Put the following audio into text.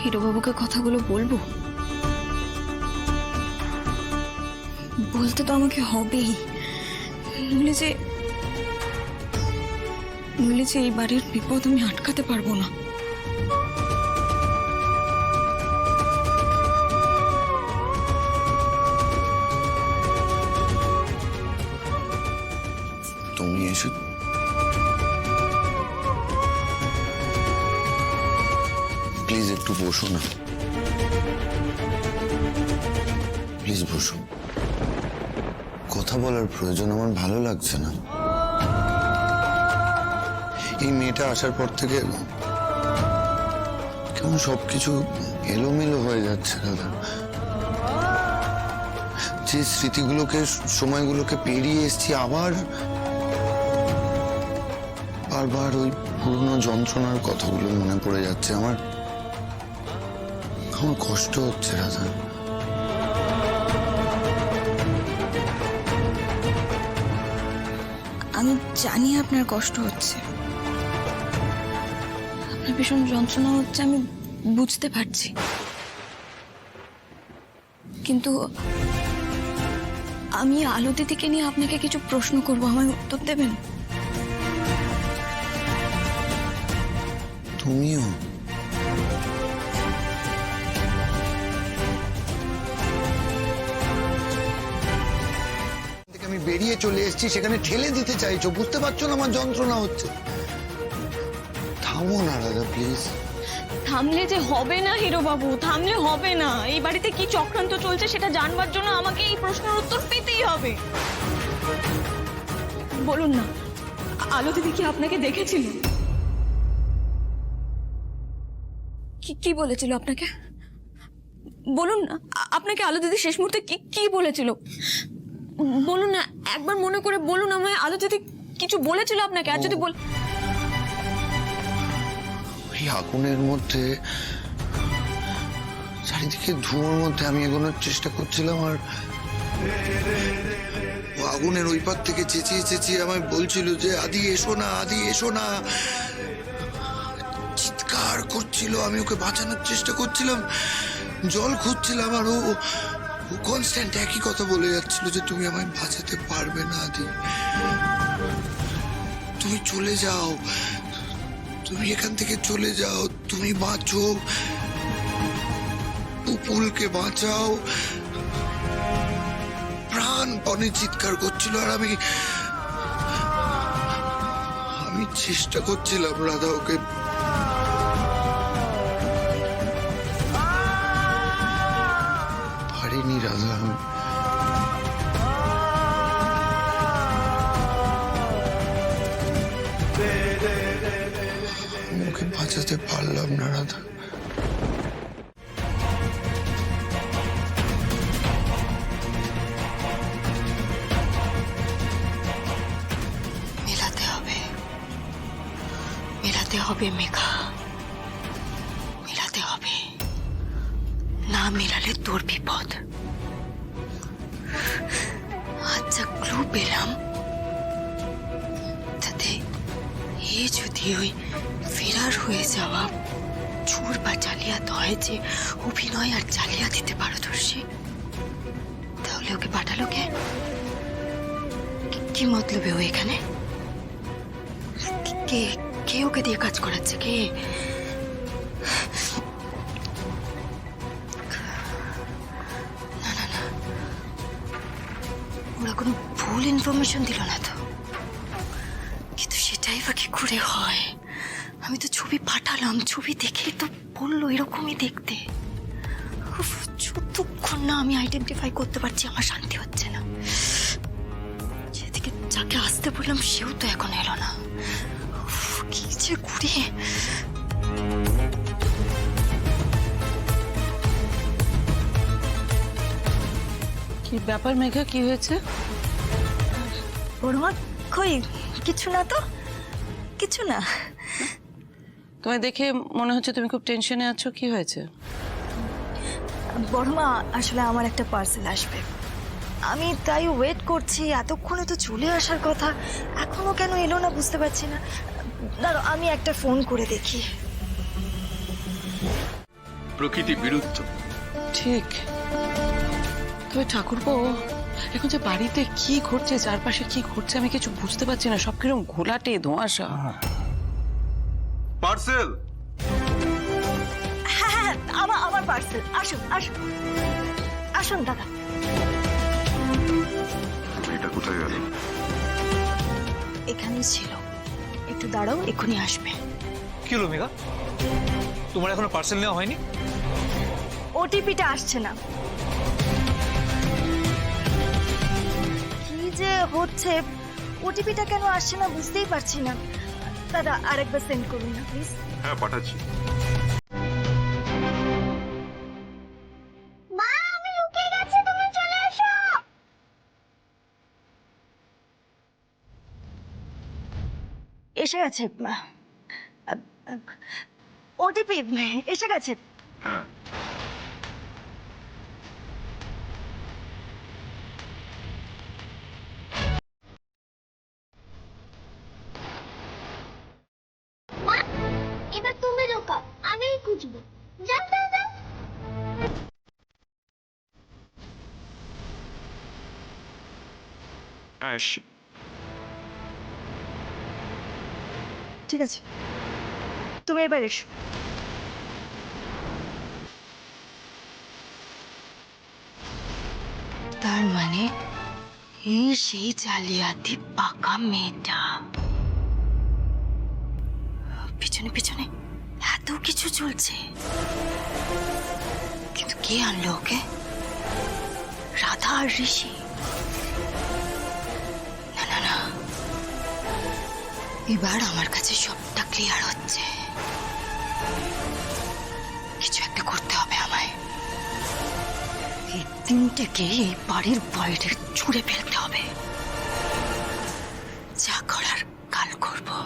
হিরোবাবুকে কথাগুলো বলবো? বলতে তো আমাকে হবেই, নইলে যে এই বাড়ির বিপদ আমি আটকাতে পারবো না। তুমি এসে প্লিজ একটু বসো না, প্লিজ বসো। কথা বলার প্রয়োজন, আমার ভালো লাগছে না। এই মেয়েটা আসার পর থেকে কেমন সবকিছু এলোমেলো হয়ে যাচ্ছে দাদা। যে স্মৃতিগুলোকে, সময়গুলোকে পেরিয়ে এসেছি, আবার বারবার ওই পুরনো যন্ত্রণার কথাগুলো মনে পড়ে যাচ্ছে। আমার কষ্ট হচ্ছে রাধা। আমি জানি আপনার কষ্ট হচ্ছে, আপনার ভীষণ যন্ত্রণা হচ্ছে, আমি বুঝতে পারছি। কিন্তু আমি আলো দিদিকে নিয়ে আপনাকে কিছু প্রশ্ন করবো, আমায় উত্তর দেবেন? তুমিও? আমি বেরিয়ে চলে এসেছি, সেখানে ঠেলে দিতে চাইছো, বুঝতে পারছো না আমার যন্ত্রণা হচ্ছে? থামো না দাদা প্লিজ। থামলে যে হবে না হিরোবাবু, থামলে হবে না। এই বাড়িতে কি চক্রান্ত চলছে সেটা জানবার জন্য আমাকে এই প্রশ্নের উত্তর পেতেই হবে। বলুন না, আলো দিদি কি আপনাকে দেখেছিল? কি বলেছিল আপনাকে? বলুন না, আপনাকে আলো দিদি শেষ মুহূর্তে কি বলেছিল? বলুন না, একবার মনে করে বলুন আমায়, আলো দিদি কিছু বলেছিল আপনাকে? আর যদি এই আগুনের মধ্যে, চারিদিকে ধুয়োর মধ্যে আমি এগোনোর চেষ্টা করছিলাম, আর আগুনের ওই পার থেকে চেঁচিয়ে চেঁচিয়ে আমায় বলছিল যে আদি এসো না, আদি এসো না। চিৎকার করছিল, আমি ওকে বাঁচানোর চেষ্টা করছিলাম, জল খুঁজছিলাম, আর ও কনস্ট্যান্ট একই কথা বলে যাচ্ছিল যে তুমি আমায় বাঁচাতে পারবে না আদি, তুমি চলে যাও, তুমি এখান থেকে চলে যাও, তুমি বাঁচো, পুপুলকে বাঁচাও। প্রাণপণে চিৎকার করছিল, আর আমি চেষ্টা করছিলাম রাধা ওকে পারিনি রাধা। ওকে বাঁচাতে পারলাম না রাধা। মেলাতে হবে মেঘা, মেলাতে হবে, না মেলালে তোর বিপদ। আচ্ছা ক্লু পেলাম, তাতে এ যদি ওই ফেরার হয়ে যাওয়া চোর বা জালিয়াত হয়, যে অভিনয় আর জালিয়াতিতে পারদর্শী, তাহলে ওকে পাঠালো কে? কি মতলবে ও এখানে? কে কে ওকে দিয়ে কাজ করাচ্ছে? কে? না না না, ওরা কোনো ভুল ইনফরমেশন দিল না তো? কিন্তু সেটাই বা কি করে হয়? আমি তো ছবি পাঠালাম, ছবি দেখে তো বললো এরকমই দেখতে। যতক্ষণ না আমি আইডেন্টিফাই করতে পারছি আমার শান্তি হচ্ছে না। যেদিকে যাকে আসতে বললাম সেও তো এখন এলো না। কি যে করি। কি ব্যাপার মেঘা, কি হয়েছে? বড়মা কই? কিছু না তো, কিছু না। তোমায় দেখে মনে হচ্ছে তুমি খুব টেনশনে আছো, কি হয়েছে? বড়মা, আসলে আমার একটা পার্সেল আসবে, আমি তাই ওয়েট করছি। এতক্ষণে তো চলে আসার কথা, এখনো কেন এলো না বুঝতে পারছি না। দাঁড়াও, আমি একটা ফোন করে দেখি। প্রকৃতি বিরুদ্ধ। ঠিক, তবে ঠাকুরপো এখন যে বাড়িতে কি ঘটছে, চারপাশে কি ঘটছে আমি কিছু বুঝতে পারছি না। সব কিরকম ঘোলাটে ধোঁয়াশা। পার্সেল। হ্যাঁ হ্যাঁ, আমার পার্সেল। আসুন আসুন আসুন দাদা। এটা কোথায় গেল? এখানেই ছিল, একটু দাঁড়াও, এক্ষুনি আসবে। কি হলো মেঘা, তোমার এখনো পার্সেল নেওয়া হয়নি? ওটিপিটা আসছে না। কি যে হচ্ছে, ওটিপিটা কেন আসছে না বুঝতেই পারছি না। দাদা আরেকবার সেন্ড করুন না প্লিজ। হ্যাঁ, পাঠাচ্ছি। মা আমি লুকিয়ে গেছি, তুমি চলে এসো। এসে গেছে ওটিপি, এসে গেছে। হ্যাঁ, এবার তুমি ঢোকাও, আমিই খুঁজবো। যাও যাও যাও। হ্যাঁ এসছি। ঠিক আছে, তুমি এবার এসো। তার মানে এই সেই জালিয়াতি পাকা মেয়েটা। পিছনে পিছনে এত কিছু চলছে, কিন্তু কে আনলো ওকে? রাধা আর ঋষি? না না না, এবার আমার কাছে সবটা ক্লিয়ার হচ্ছে। কিছু একটা করতে হবে আমায়। এই তিনটেকে এই বাড়ির বাইরে ছুঁড়ে ফেলতে হবে। যা করার কাল করবো।